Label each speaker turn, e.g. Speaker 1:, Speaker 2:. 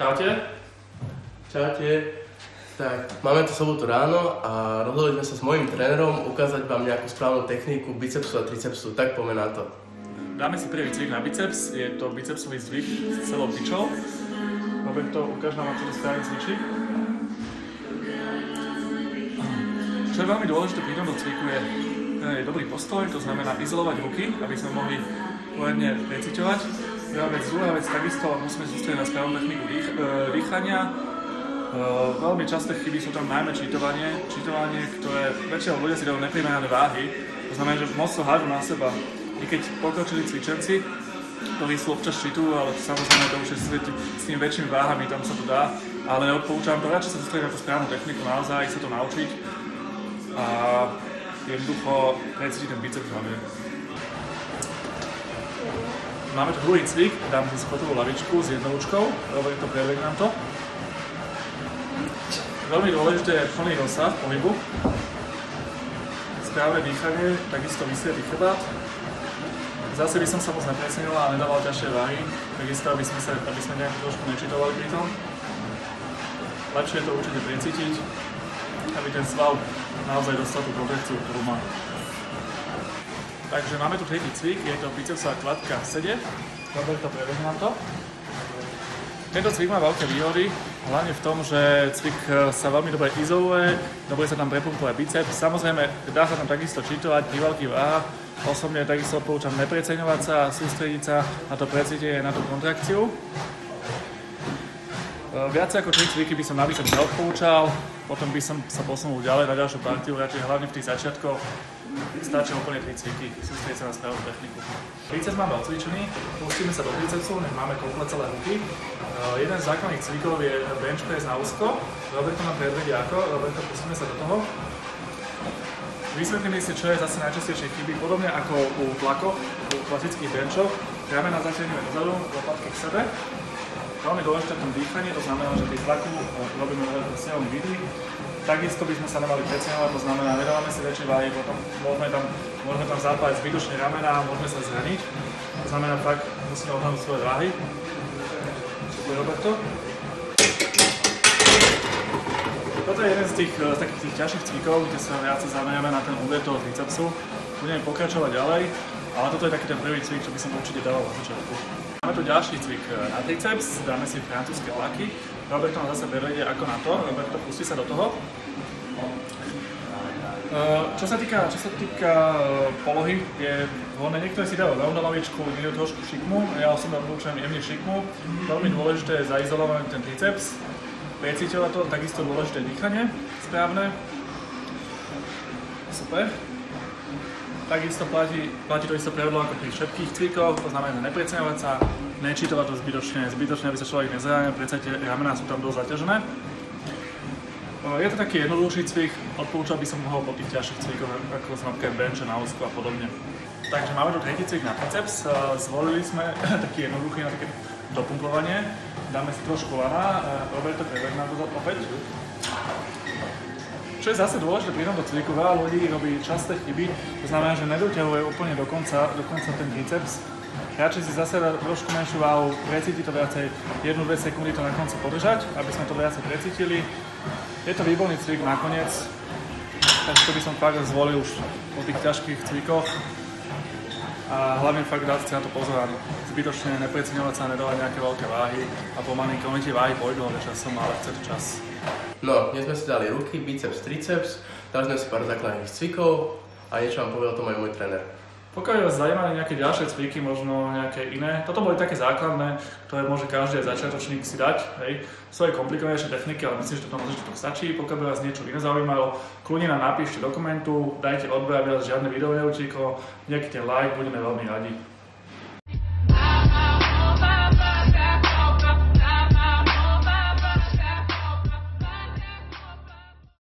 Speaker 1: Čaute.
Speaker 2: Čaute. Tak, máme tu sobotu ráno a rozhodli sme sa s mojím trénerom ukázať vám nejakú správnu techniku bicepsu a tricepsu, tak poďme na to.
Speaker 1: Dáme si prvý cvik na biceps, je to bicepsový zvyk s celou tyčou. Roberto, ukáž nám, ako to správne cvičí. Čo je veľmi dôležité pri tomto cviku je dobrý postoj, to znamená izolovať ruky, aby sme mohli poriadne reciťovať. Druhá vec, takisto musíme sústrediť na správnu techniku dýchania. Veľmi časté chyby sú tam najmä čítovanie, ktoré väčšinou ľudia si dajú neprimerané váhy. To znamená, že moc to hádžu na seba. I keď pokročili cvičenci, ktorí sú občas čítujú, ale samozrejme to už je s tými väčšími váhami, tam sa to dá. Ale neodporúčam to, radšej sa sústrediť na tú správnu techniku, naozaj sa to naučiť a jednoducho precítiť ten biceps hlavne. Máme tu druhý cvik, dáme si squatovú lavičku s jednoučkou, Roberto, preved nám to. Veľmi dôležité je plný rozsah pohybu. Správne dýchanie, takisto vysvietý chrbát. Zase by som sa moc neprecenil a nedával ťažšie váhy, takisto aby sme nejak trošku nečitovali pri tom. Lepšie je to určite precítiť, aby ten sval naozaj dostal tú protekciu, ktorú má. Takže máme tu tretí cvik, je to bicepsová kladka v sede. Roberto, prebež nám to. Tento cvik má veľké výhody, hlavne v tom, že cvik sa veľmi dobre izoluje, dobre sa tam prepumpuje biceps. Samozrejme, dá sa tam takisto čítovať pri veľkých váhach. Osobne takisto odporúčam nepreceňovať sa a sústrediť sa na to precítenie, na tú kontrakciu. Viac ako 3 cviky by som na biceps neodporúčal, potom by som sa posunul ďalej na ďalšiu partiu, radšej hlavne v tých začiatkoch stačia úplne 3 cviky, sústrediť sa na správnu techniku. Triceps máme odcvičený, pustíme sa do tricepsu, nech máme komplet celé ruky. Jeden z základných cvikov je bench press na úzko. Roberto nám predvedie ako, Roberto, pustíme sa do toho. Vysvetlím si, čo je zase najčastejšie chyby, podobne ako u tlakoch, u klasických benchov. Ramena zatiahneme dozadu, lopatky k sebe. Veľmi dôležité v tom dýchanie, to znamená, že pri tlaku robíme silný výdych. Takisto by sme sa nemali preceňovať, to znamená, nedávame si väčšie váhy, potom môžeme tam zapájať zbytočne ramena a môžeme sa zraniť. To znamená, fakt musíme odhadnúť svoje váhy. Super, Roberto. Toto je jeden z takých tých ťažších cvikov, kde sa viac zameriame na ten úder toho tricepsu. Budeme pokračovať ďalej, ale toto je taký ten prvý cvik, čo by som určite dával na začiatku. Máme tu ďalší cvik na triceps, dáme si francúzske tlaky. Roberto nám zase prevedie ako na to. Roberto, pustí sa do toho. Čo sa týka polohy, je voľné. Niektorí si dajú rovnú lavičku, niekto trošku šikmu. Ja osobne odporúčam jemne šikmu. Veľmi dôležité je zaizolovať ten triceps. Precíťovať to, takisto dôležité dýchanie správne. Super. Takisto platí to isté pravidlo ako pri všetkých cvikoch, to znamená nepreceňovať sa, nečítovať to zbytočne, aby sa človek nezranil, predsa tie ramená sú tam dosť zaťažené. Je to taký jednoduchší cvik, odporúčal by som ho po tých ťažších cvikoch, ako sú napríklad benche na úzku a podobne. Takže máme tu tretí cvik na triceps, zvolili sme taký jednoduchý na také dopumpovanie. Dáme si trošku lana, Roberto, preveď nám to opäť. Čo je zase dôležité pri tomto cviku, veľa ľudí robí časté chyby, to znamená, že nedoťahuje úplne do konca ten triceps. Radšej si zase dá trošku menšiu váhu, precítiť to viacej, 1-2 sekundy to na konci podržať, aby sme to viacej precítili. Je to výborný cvik nakoniec, takže to by som fakt zvolil už po tých ťažkých cvikoch. A hlavne fakt dať si na to pozor, zbytočne nepreceňovať sa, nedávať nejaké veľké váhy a pomalinko, oni tie váhy pôjdu ale časom, ale chce to čas.
Speaker 2: No, dnes sme si dali ruky, biceps, triceps, dali sme si pár základných cvikov a niečo vám povedal o tom aj môj tréner.
Speaker 1: Pokiaľ vás zaujímali nejaké ďalšie cviky, možno nejaké iné, toto boli také základné, ktoré môže každý začiatočník si dať, hej. Sú aj komplikovanejšie techniky, ale myslím, že toto na začiatok stačí. Pokiaľ by vás niečo iné zaujímalo, kľudne nám napíšte do komentu, dajte odber, aby vás žiadne video neutíklo, nejaký ten like, budeme veľmi radi.